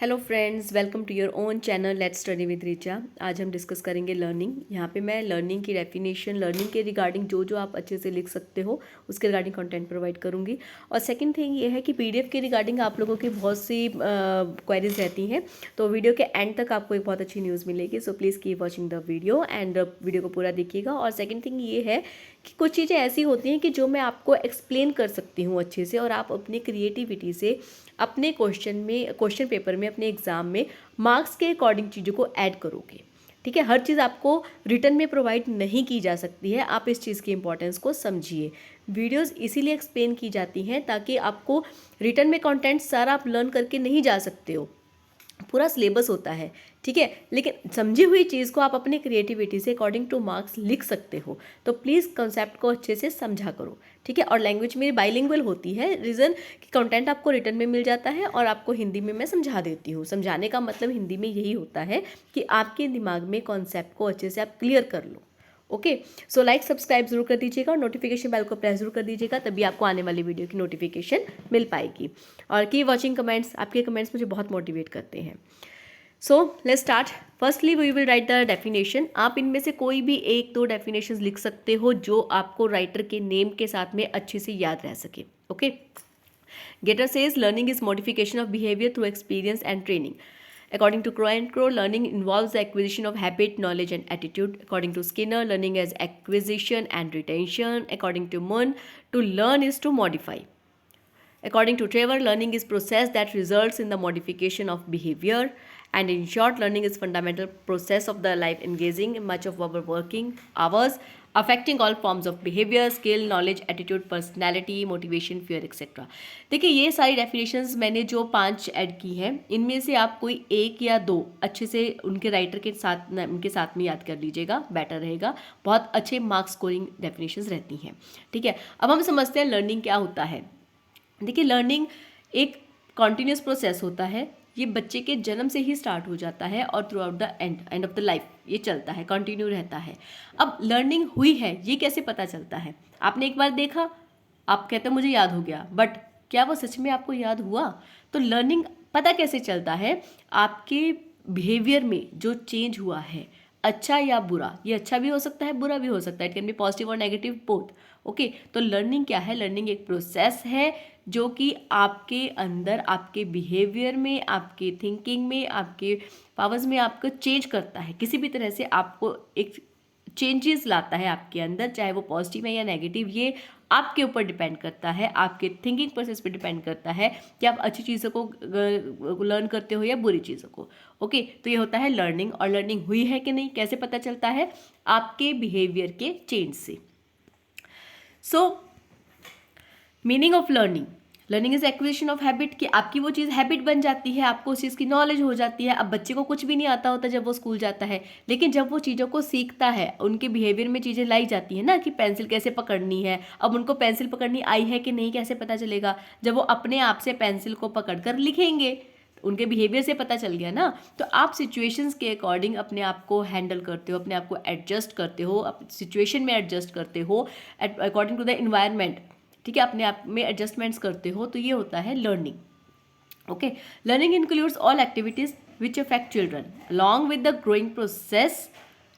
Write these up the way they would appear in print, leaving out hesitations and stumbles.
Hello friends, welcome to your own channel let's study with Richa. आज हम discuss करेंगे learning. यहाँ पे मैं लर्निंग की डेफिनेशन, लर्निंग के रिगार्डिंग जो जो आप अच्छे से लिख सकते हो उसके रिगार्डिंग कंटेंट प्रोवाइड करूँगी। और सेकंड थिंग ये है कि पीडीएफ के रिगार्डिंग आप लोगों की बहुत सी क्वेरीज रहती हैं, तो वीडियो के एंड तक आपको एक बहुत अच्छी न्यूज़ मिलेगी। So please keep watching the video and video को पूरा देखिएगा। और सेकेंड थिंग ये है कि कुछ चीज़ें ऐसी होती हैं कि जो मैं आपको एक्सप्लेन कर सकती हूँ अच्छे से, और आप अपनी क्रिएटिविटी से अपने क्वेश्चन पेपर में, अपने एग्ज़ाम में मार्क्स के अकॉर्डिंग चीज़ों को ऐड करोगे। ठीक है, हर चीज़ आपको रिटर्न में प्रोवाइड नहीं की जा सकती है, आप इस चीज़ की इंपॉर्टेंस को समझिए। वीडियोस इसीलिए एक्सप्लेन की जाती हैं ताकि आपको रिटर्न में कंटेंट सारा आप लर्न करके नहीं जा सकते हो, पूरा सिलेबस होता है। ठीक है, लेकिन समझी हुई चीज़ को आप अपनी क्रिएटिविटी से अकॉर्डिंग टू मार्क्स लिख सकते हो। तो प्लीज़ कंसेप्ट को अच्छे से समझा करो। ठीक है, और लैंग्वेज मेरी बाइलिंगुअल होती है, रीज़न कि कंटेंट आपको रिटर्न में मिल जाता है और आपको हिंदी में मैं समझा देती हूँ। समझाने का मतलब हिंदी में यही होता है कि आपके दिमाग में कॉन्सेप्ट को अच्छे से आप क्लियर कर लो। ओके, सो लाइक सब्सक्राइब जरूर कर दीजिएगा और नोटिफिकेशन बेल को प्रेस जरूर कर दीजिएगा, तभी आपको आने वाली वीडियो की नोटिफिकेशन मिल पाएगी। और की वॉचिंग कमेंट्स, आपके कमेंट्स मुझे बहुत मोटिवेट करते हैं। So let's start. Firstly we will write the definition. आप इनमें से कोई भी एक दो डेफिनेशंस लिख सकते हो जो आपको राइटर के नेम के साथ में अच्छे से याद रह सके। Okay, Gates says learning is modification of behaviour through experience and training. According to Crow and Crow, learning involves the acquisition of habit, knowledge, and attitude. According to Skinner, learning is acquisition and retention. According to Moon, to learn is to modify. According to Trevor, learning is process that results in the modification of behavior. And in short, learning is fundamental process of the life, engaging in much of our working hours, affecting all forms of behavior, skill, knowledge, attitude, personality, motivation, fear, etc. देखिए, ये सारी definitions मैंने जो 5 add की हैं, इनमें से आप कोई एक या दो अच्छे से उनके राइटर के साथ उनके साथ में याद कर लीजिएगा, बेटर रहेगा। बहुत अच्छे मार्क्स स्कोरिंग डेफिनेशंस रहती हैं। ठीक है, अब हम समझते हैं लर्निंग क्या होता है। देखिए, लर्निंग एक कॉन्टिन्यूस प्रोसेस होता है। ये बच्चे के जन्म से ही स्टार्ट हो जाता है और through out the end of the life ये चलता है, कंटिन्यू रहता है। अब लर्निंग हुई है ये कैसे पता चलता है? आपने एक बार देखा, आप कहते हैं मुझे याद हो गया, बट क्या वो सच में आपको याद हुआ? तो लर्निंग पता कैसे चलता है? आपके बिहेवियर में जो चेंज हुआ है, अच्छा या बुरा, ये अच्छा भी हो सकता है, बुरा भी हो सकता है, इट कैन बी पॉजिटिव और नेगेटिव बोथ। ओके, तो लर्निंग क्या है? लर्निंग एक प्रोसेस है जो कि आपके अंदर, आपके बिहेवियर में, आपके थिंकिंग में, आपके पावर्स में आपको चेंज करता है। किसी भी तरह से आपको एक चेंजेस लाता है आपके अंदर, चाहे वो पॉजिटिव है या नेगेटिव, ये आपके ऊपर डिपेंड करता है, आपके थिंकिंग प्रोसेस पे डिपेंड करता है कि आप अच्छी चीज़ों को लर्न करते हो या बुरी चीज़ों को। ओके, तो ये होता है लर्निंग। और लर्निंग हुई है कि नहीं कैसे पता चलता है? आपके बिहेवियर के चेंज से। सो meaning of learning, learning is acquisition of habit, कि आपकी वो चीज़ हैबिट बन जाती है, आपको उस चीज़ की नॉलेज हो जाती है। अब बच्चे को कुछ भी नहीं आता होता जब वो स्कूल जाता है, लेकिन जब वो चीज़ों को सीखता है, उनके बिहेवियर में चीज़ें लाई जाती है ना, कि पेंसिल कैसे पकड़नी है। अब उनको पेंसिल पकड़नी आई है कि नहीं कैसे पता चलेगा? जब वो अपने आप से पेंसिल को पकड़ कर लिखेंगे, उनके बिहेवियर से पता चल गया ना। तो आप सिचुएशंस के अकॉर्डिंग अपने आप को हैंडल करते हो, अपने आप को एडजस्ट करते हो, सिचुएशन में एडजस्ट करते हो अकॉर्डिंग टू द इन्वायरमेंट। ठीक है, अपने आप में एडजस्टमेंट्स करते हो, तो ये होता है learning. Okay, learning includes all activities which affect children along with the growing process.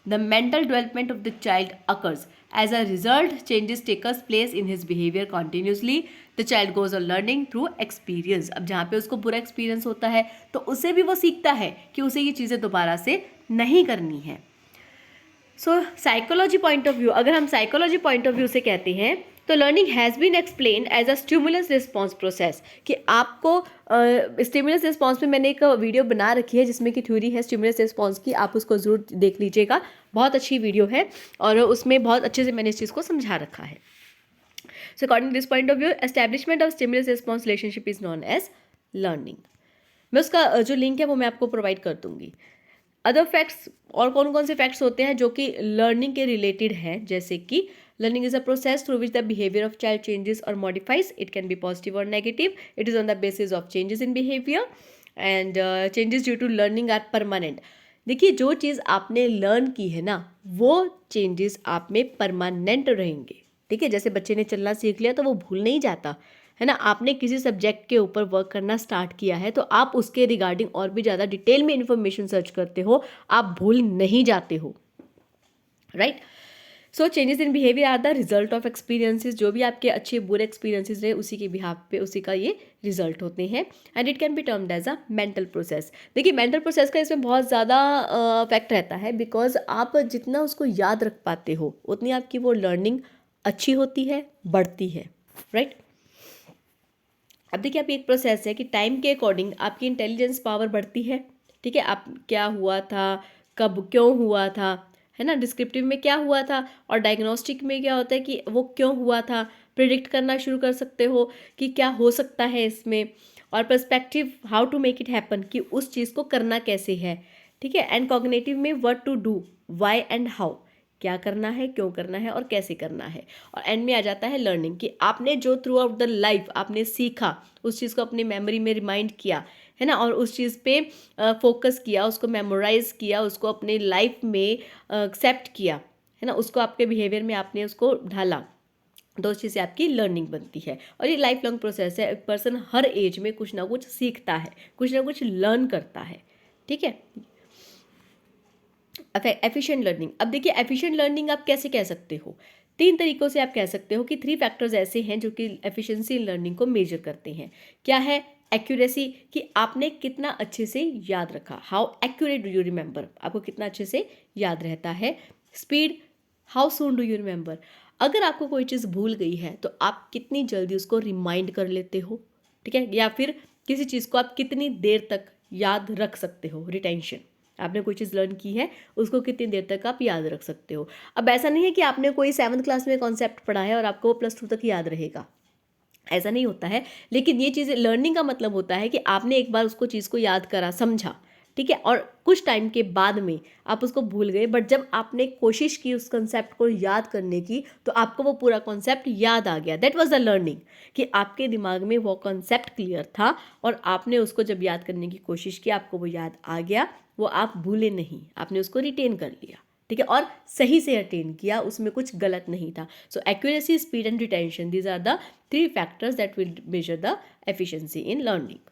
The mental development of the child occurs. As a result, changes takes place in his behavior continuously. The child goes on learning through experience. अब जहाँ पे उसको बुरा experience होता है तो उसे भी वो सीखता है कि उसे ये चीज़ें दोबारा से नहीं करनी है। सो साइकोलॉजी पॉइंट ऑफ व्यू, अगर हम साइकोलॉजी पॉइंट ऑफ व्यू से कहते हैं तो learning has been explain as a stimulus response process, कि आपको स्टिमुलस रिस्पॉन्स में मैंने एक वीडियो बना रखी है जिसमें कि थ्योरी है स्टिमुलस रिस्पॉन्स की, आप उसको ज़रूर देख लीजिएगा, बहुत अच्छी वीडियो है और उसमें बहुत अच्छे से मैंने इस चीज़ को समझा रखा है। So according to this point of view, establishment of stimulus response relationship is known as learning. मैं उसका जो लिंक है वो मैं आपको प्रोवाइड कर दूंगी। अदर फैक्ट्स, और कौन कौन से फैक्ट्स होते हैं जो कि लर्निंग के रिलेटेड हैं, जैसे कि learning is a process through which the behaviour of child changes और modifies. It can be positive और negative. It is on the basis of changes in behaviour and changes due to learning are permanent. देखिए, जो चीज़ आपने learn की है ना, वो changes आप में परमानेंट रहेंगे। ठीक है, जैसे बच्चे ने चलना सीख लिया तो वो भूल नहीं जाता, है ना, आपने किसी सब्जेक्ट के ऊपर वर्क करना स्टार्ट किया है तो आप उसके रिगार्डिंग और भी ज़्यादा डिटेल में इंफॉर्मेशन सर्च करते हो, आप भूल नहीं जाते हो, right. So changes in behaviour are the result of experiences, जो भी आपके अच्छे बुरे एक्सपीरियंसेस रहे उसी के बिहाफ पे उसी का ये रिजल्ट होते हैं, and it can be termed as a mental process. देखिए मेंटल प्रोसेस का इसमें बहुत ज़्यादा इफेक्ट रहता है, बिकॉज आप जितना उसको याद रख पाते हो उतनी आपकी वो लर्निंग अच्छी होती है, बढ़ती है, राइट। अब देखिए आप एक प्रोसेस है कि टाइम के अकॉर्डिंग आपकी इंटेलिजेंस पावर बढ़ती है, ठीक है। आप क्या हुआ था, कब क्यों हुआ था, है ना, डिस्क्रिप्टिव में क्या हुआ था, और डायग्नोस्टिक में क्या होता है कि वो क्यों हुआ था, प्रिडिक्ट करना शुरू कर सकते हो कि क्या हो सकता है इसमें, और perspective how to make it happen, कि उस चीज़ को करना कैसे है, ठीक है। एंड कॉग्निटिव में what to do, why and how, क्या करना है, क्यों करना है और कैसे करना है। और एंड में आ जाता है लर्निंग, कि आपने जो थ्रू आउट द लाइफ आपने सीखा उस चीज़ को अपनी मेमोरी में रिमाइंड किया, है ना, और उस चीज़ पे फोकस किया, उसको मेमोराइज किया, उसको अपने लाइफ में एक्सेप्ट किया, है ना, उसको आपके बिहेवियर में आपने उसको ढाला, तो उस चीज़ से आपकी लर्निंग बनती है। और ये लाइफ लॉन्ग प्रोसेस है, एक पर्सन हर एज में कुछ ना कुछ सीखता है, कुछ ना कुछ लर्न करता है, ठीक है। एफिशिएंट लर्निंग, अब देखिए एफिशिएंट लर्निंग आप कैसे कह सकते हो, 3 तरीकों से आप कह सकते हो कि 3 फैक्टर्स ऐसे हैं जो कि एफिशिएंसी इन लर्निंग को मेजर करते हैं। क्या है? एक्यूरेसी, कि आपने कितना अच्छे से याद रखा, how accurate do you remember, आपको कितना अच्छे से याद रहता है। Speed, how soon do you remember, अगर आपको कोई चीज़ भूल गई है तो आप कितनी जल्दी उसको रिमाइंड कर लेते हो, ठीक है। या फिर किसी चीज़ को आप कितनी देर तक याद रख सकते हो, रिटेंशन, आपने कोई चीज़ लर्न की है उसको कितनी देर तक आप याद रख सकते हो। अब ऐसा नहीं है कि आपने कोई 7th क्लास में कॉन्सेप्ट पढ़ा है और आपको +2 तक याद रहेगा, ऐसा नहीं होता है। लेकिन ये चीज़ें लर्निंग का मतलब होता है कि आपने एक बार उसको चीज़ को याद करा, समझा, ठीक है, और कुछ टाइम के बाद में आप उसको भूल गए, बट जब आपने कोशिश की उस कंसेप्ट को याद करने की तो आपको वो पूरा कॉन्सेप्ट याद आ गया, दैट वाज द लर्निंग, कि आपके दिमाग में वो कॉन्सेप्ट क्लियर था और आपने उसको जब याद करने की कोशिश की आपको वो याद आ गया, वो आप भूले नहीं, आपने उसको रिटेन कर लिया, ठीक है, और सही से अटेन किया, उसमें कुछ गलत नहीं था। So accuracy, speed and retention, these are the 3 factors that will measure the efficiency in learning.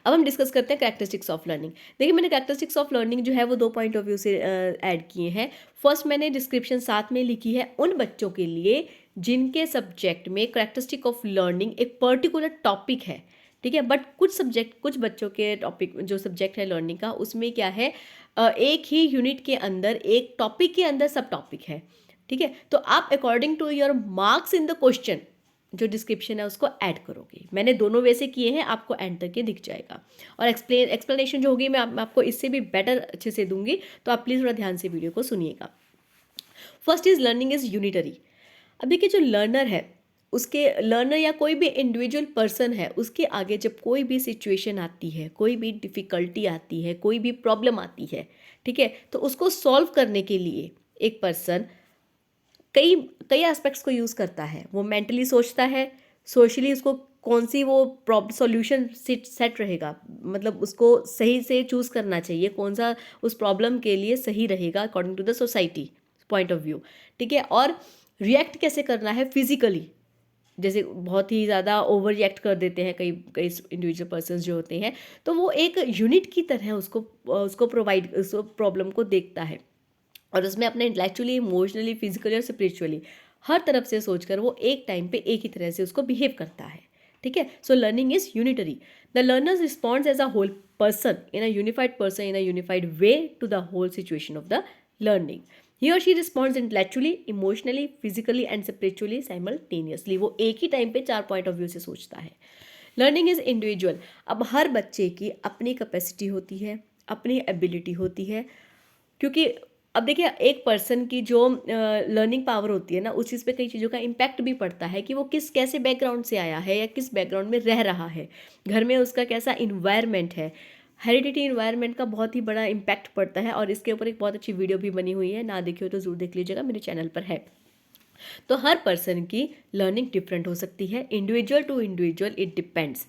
अब हम डिस्कस करते हैं कैरेक्टरिस्टिक्स ऑफ लर्निंग। देखिए मैंने कैरेक्टरिस्टिक्स ऑफ लर्निंग जो है वो 2 पॉइंट ऑफ व्यू से ऐड किए हैं। फर्स्ट मैंने डिस्क्रिप्शन साथ में लिखी है उन बच्चों के लिए जिनके सब्जेक्ट में कैरेक्टरिस्टिक ऑफ लर्निंग एक पर्टिकुलर टॉपिक है, ठीक है, बट कुछ बच्चों के टॉपिक जो सब्जेक्ट है लर्निंग का उसमें क्या है, एक ही यूनिट के अंदर एक टॉपिक के अंदर सब टॉपिक है, ठीक है। तो आप according to your marks in the question जो डिस्क्रिप्शन है उसको ऐड करोगे। मैंने दोनों वे से किए हैं, आपको एंड तक ये दिख जाएगा। और एक्सप्लेनेशन जो होगी मैं आपको इससे भी बेटर अच्छे से दूंगी, तो आप प्लीज़ थोड़ा ध्यान से वीडियो को सुनिएगा। First is learning is unitary. अब देखिए जो लर्नर है उसके लर्नर या कोई भी इंडिविजुअल पर्सन है उसके आगे जब कोई भी सिचुएशन आती है, कोई भी डिफ़िकल्टी आती है, कोई भी प्रॉब्लम आती है, ठीक है, तो उसको सॉल्व करने के लिए एक पर्सन कई कई एस्पेक्ट्स को यूज़ करता है। वो मेंटली सोचता है, सोशली उसको कौन सी वो प्रॉब्लम सॉल्यूशन सेट रहेगा, मतलब उसको सही से चूज़ करना चाहिए कौन सा उस प्रॉब्लम के लिए सही रहेगा according to the society point of view, ठीक है। और रिएक्ट कैसे करना है फिजिकली, जैसे बहुत ही ज़्यादा ओवर रिएक्ट कर देते हैं कई कई इंडिविजुअल पर्सन जो होते हैं, तो वो एक यूनिट की तरह उसको उसको प्रोवाइड उस प्रॉब्लम को देखता है और उसमें अपने इंटेलेक्चुअली, इमोशनली, फिजिकली और स्पिरिचुअली हर तरफ से सोचकर वो एक टाइम पे एक ही तरह से उसको बिहेव करता है, ठीक है। So learning is unitary. The learners responds as a whole person in a unified way to the whole situation of the learning. He और she responds intellectually, emotionally, physically and spiritually simultaneously. वो एक ही time पे 4 point of view से सोचता है। Learning is individual. अब हर बच्चे की अपनी कैपेसिटी होती है, अपनी एबिलिटी होती है, क्योंकि अब देखिए एक पर्सन की जो लर्निंग पावर होती है ना उस चीज़ पे कई चीज़ों का इम्पैक्ट भी पड़ता है कि वो कैसे बैकग्राउंड से आया है या किस बैकग्राउंड में रह रहा है, घर में उसका कैसा इन्वायरमेंट है। हेरिडिटी इन्वायरमेंट का बहुत ही बड़ा इम्पैक्ट पड़ता है और इसके ऊपर एक बहुत अच्छी वीडियो भी बनी हुई है, ना देखी हो तो ज़रूर देख लीजिएगा, मेरे चैनल पर है। तो हर पर्सन की लर्निंग डिफरेंट हो सकती है, individual to individual it depends.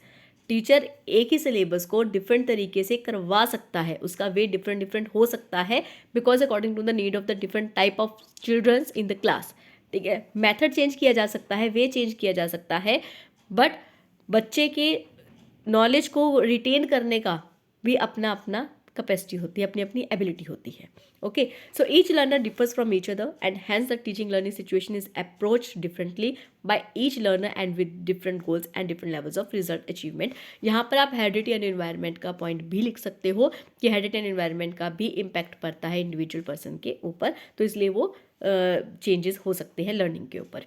Teacher एक ही सिलेबस को डिफरेंट तरीके से करवा सकता है, उसका वे डिफरेंट डिफरेंट हो सकता है because according to the need of the different type of childrens in the class, ठीक है। मेथड चेंज किया जा सकता है, वे चेंज किया जा सकता है, बट बच्चे के नॉलेज को रिटेन करने का भी अपना अपना कैपेसिटी होती है, अपनी अपनी एबिलिटी होती है. Okay, so each learner differs from each other and hence the teaching learning situation is approach differently by each learner and with different goals and different levels of result achievement. यहाँ पर आप heredity and environment का point भी लिख सकते हो कि heredity and environment का भी इम्पैक्ट पड़ता है इंडिविजुअल पर्सन के ऊपर, तो इसलिए वो चेंजेस हो सकते हैं लर्निंग के ऊपर.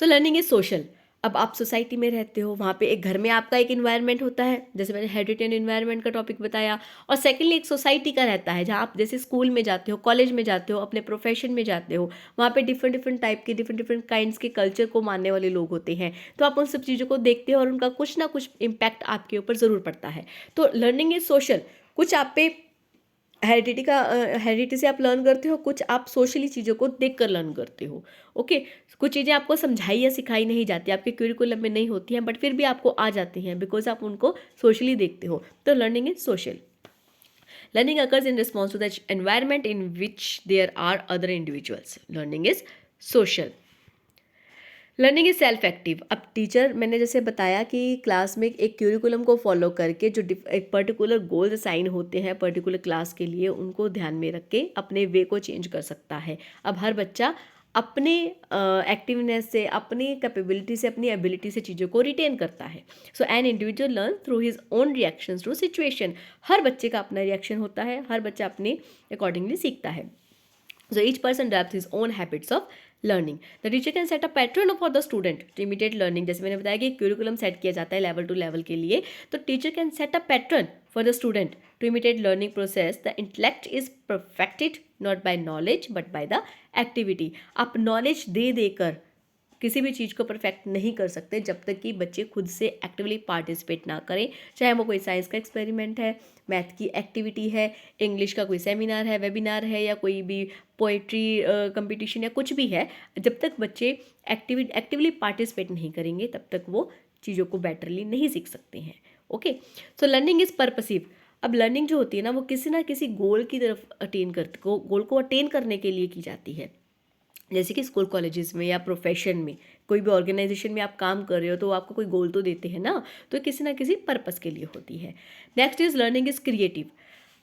सो लर्निंग इज सोशल. अब आप सोसाइटी में रहते हो, वहाँ पे एक घर में आपका एक इन्वायरमेंट होता है, जैसे मैंने हेरिडिटी एंड इन्वायरमेंट का टॉपिक बताया. और सेकेंडली एक सोसाइटी का रहता है, जहाँ आप जैसे स्कूल में जाते हो, कॉलेज में जाते हो, अपने प्रोफेशन में जाते हो, वहाँ पे डिफरेंट डिफरेंट टाइप के डिफरेंट डिफरेंट काइंड्स के कल्चर को मानने वाले लोग होते हैं. तो आप उन सब चीज़ों को देखते हो और उनका कुछ ना कुछ इम्पैक्ट आपके ऊपर ज़रूर पड़ता है. तो लर्निंग इज सोशल. कुछ आप पे हेरिडिटी से आप लर्न करते हो, कुछ आप सोशली चीज़ों को देख कर लर्न करते हो. ओके, कुछ चीज़ें आपको समझाई या सिखाई नहीं जाती, आपके क्यूरिकुलम में नहीं होती हैं, बट फिर भी आपको आ जाती हैं बिकॉज आप उनको सोशली देखते हो. तो learning is social. Learning occurs in response to the environment in which there are other individuals. Learning is social. Learning is self active. अब टीचर, मैंने जैसे बताया कि क्लास में एक क्यूरिकुलम को फॉलो करके जो एक पर्टिकुलर गोल्स असाइन होते हैं पर्टिकुलर क्लास के लिए, उनको ध्यान में रख के अपने वे को चेंज कर सकता है. अब हर बच्चा अपने एक्टिवनेस से, अपनी कैपेबिलिटी से, अपनी एबिलिटी से चीज़ों को रिटेन करता है. So an individual learn through his own reactions to situation. हर बच्चे का अपना रिएक्शन होता है, हर बच्चा अपने अकॉर्डिंगली सीखता है. So each person adapts his own habits of learning. The teacher can set a pattern for the student to imitate learning. जैसे मैंने बताया कि क्यूरिकुलम सेट किया जाता है लेवल टू लेवल के लिए, तो teacher can set a pattern for the student to imitate learning process. The intellect is perfected not by knowledge but by the activity. आप नॉलेज दे देकर किसी भी चीज़ को परफेक्ट नहीं कर सकते जब तक कि बच्चे खुद से एक्टिवली पार्टिसिपेट ना करें. चाहे वो कोई साइंस का एक्सपेरिमेंट है, मैथ की एक्टिविटी है, इंग्लिश का कोई सेमिनार है, वेबिनार है, या कोई भी पोइट्री कंपटीशन या कुछ भी है, जब तक बच्चे एक्टिवली पार्टिसिपेट नहीं करेंगे तब तक वो चीज़ों को बेटरली नहीं सीख सकते हैं. Okay, so learning is purposive. अब लर्निंग जो होती है ना, वो किसी ना किसी गोल की तरफ गोल को अटेन करने के लिए की जाती है. जैसे कि स्कूल कॉलेजेस में या प्रोफेशन में, कोई भी ऑर्गेनाइजेशन में आप काम कर रहे हो तो आपको कोई गोल तो देते हैं ना, तो किसी ना किसी पर्पस के लिए होती है. Next is learning is creative.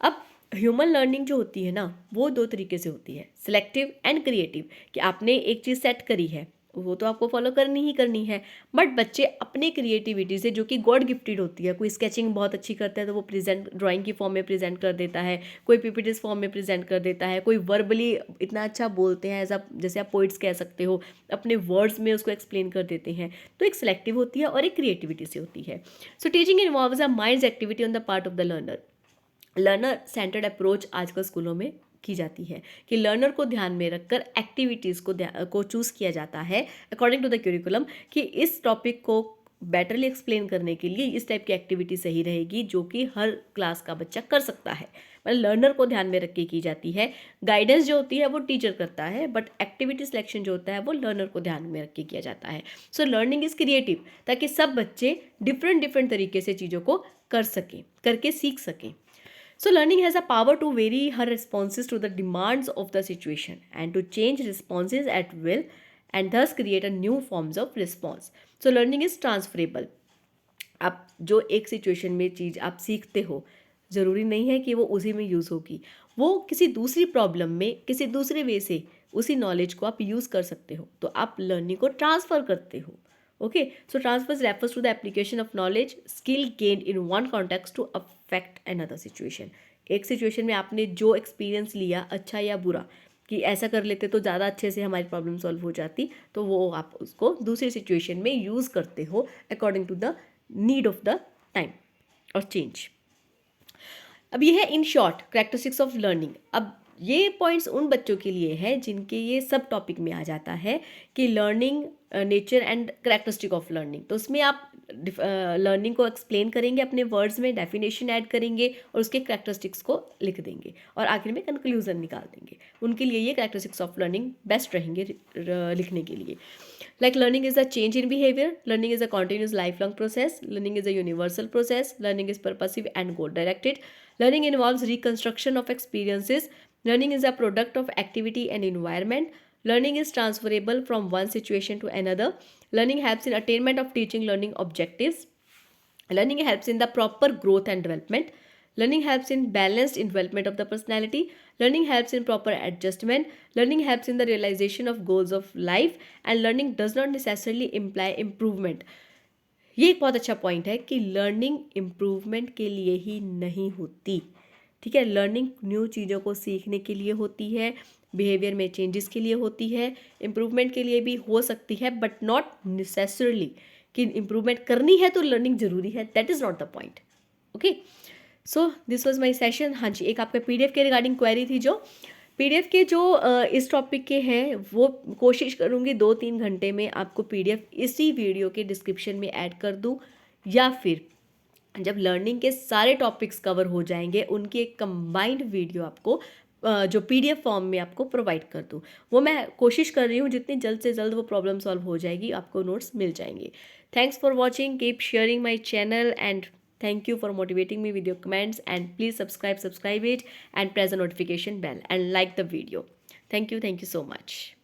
अब ह्यूमन लर्निंग जो होती है ना, वो दो तरीके से होती है, सिलेक्टिव एंड क्रिएटिव. कि आपने एक चीज़ सेट करी है, वो तो आपको फॉलो करनी ही करनी है, बट बच्चे अपने क्रिएटिविटी से, जो कि गॉड गिफ्टेड होती है, कोई स्केचिंग बहुत अच्छी करता है तो वो प्रेजेंट ड्राइंग की फॉर्म में प्रेजेंट कर देता है, कोई पीपीटीज फॉर्म में प्रेजेंट कर देता है, कोई वर्बली इतना अच्छा बोलते हैं, ऐसा जैसे आप पोइट्स कह सकते हो, अपने वर्ड्स में उसको एक्सप्लेन कर देते हैं. तो एक सिलेक्टिव होती है और एक क्रिएटिविटी से होती है. So teaching involves a minds activity on the part of the learner. Learner centred approach आजकल स्कूलों में की जाती है कि लर्नर को ध्यान में रखकर एक्टिविटीज़ को चूज़ किया जाता है अकॉर्डिंग टू द क्यूरिकुलम, कि इस टॉपिक को बेटरली एक्सप्लेन करने के लिए इस टाइप की एक्टिविटी सही रहेगी जो कि हर क्लास का बच्चा कर सकता है. मतलब लर्नर को ध्यान में रख के की जाती है. गाइडेंस जो होती है वो टीचर करता है, बट एक्टिविटी सिलेक्शन जो होता है वो लर्नर को ध्यान में रख के किया जाता है. सो लर्निंग इज़ क्रिएटिव, ताकि सब बच्चे डिफरेंट तरीके से चीज़ों को कर सकें, करके सीख सकें. So learning has a power to vary her responses to the demands of the situation and to change responses at will and thus create a new forms of response. So learning is transferable. आप जो एक situation में चीज़ आप सीखते हो, ज़रूरी नहीं है कि वो उसी में यूज़ होगी, वो किसी दूसरी प्रॉब्लम में किसी दूसरे वे से उसी नॉलेज को आप यूज़ कर सकते हो, तो आप लर्निंग को ट्रांसफ़र करते हो. Okay, so transfers refers to the application of knowledge, skill gained in one context to affect another situation. एक सिचुएशन में आपने जो एक्सपीरियंस लिया, अच्छा या बुरा, कि ऐसा कर लेते तो ज़्यादा अच्छे से हमारी प्रॉब्लम सॉल्व हो जाती, तो वो आप उसको दूसरी सिचुएशन में यूज़ करते हो according to the need of the time और चेंज. अब ये है in short characteristics of learning. अब ये पॉइंट्स उन बच्चों के लिए है जिनके ये सब टॉपिक में आ जाता है कि learning, nature and characteristic of learning. तो उसमें आप लर्निंग को एक्सप्लेन करेंगे अपने वर्ड्स में, डेफिनेशन ऐड करेंगे और उसके कैरेक्टरिस्टिक्स को लिख देंगे और आखिर में कंक्लूजन निकाल देंगे. उनके लिए ये कैरेक्टरिस्टिक्स ऑफ लर्निंग बेस्ट रहेंगे लिखने के लिए. Like learning is a change in behavior, learning is a continuous lifelong process, learning is a universal process, learning is purposive and goal directed, learning involves reconstruction of experiences, learning is a product of activity and environment, learning is transferable from one situation to another, Learning helps in attainment of teaching learning objectives. Learning helps in the proper growth and development. Learning helps in balanced development of the personality. Learning helps in proper adjustment. Learning helps in the realization of goals of life. And learning does not necessarily imply improvement. ये एक बहुत अच्छा point है कि learning improvement के लिए ही नहीं होती, ठीक है। लर्निंग न्यू चीज़ों को सीखने के लिए होती है, बिहेवियर में चेंजेस के लिए होती है, इम्प्रूवमेंट के लिए भी हो सकती है, बट नॉट नेसेसरली कि इम्प्रूवमेंट करनी है तो लर्निंग ज़रूरी है, that is not the point. Okay, so this was my session. हाँ जी, एक आपका PDF के रिगार्डिंग क्वेरी थी, जो PDF के जो इस टॉपिक के हैं वो कोशिश करूँगी 2-3 घंटे में आपको PDF इसी वीडियो के डिस्क्रिप्शन में ऐड कर दूँ, या फिर जब लर्निंग के सारे टॉपिक्स कवर हो जाएंगे उनकी एक कंबाइंड वीडियो आपको जो PDF फॉर्म में आपको प्रोवाइड कर दूँ। वो मैं कोशिश कर रही हूँ जितनी जल्द से जल्द वो प्रॉब्लम सॉल्व हो जाएगी, आपको नोट्स मिल जाएंगे। Thanks for watching, keep sharing my channel and thank you for motivating me with your comments, and please subscribe it and press the notification bell and like the video. Thank you so much.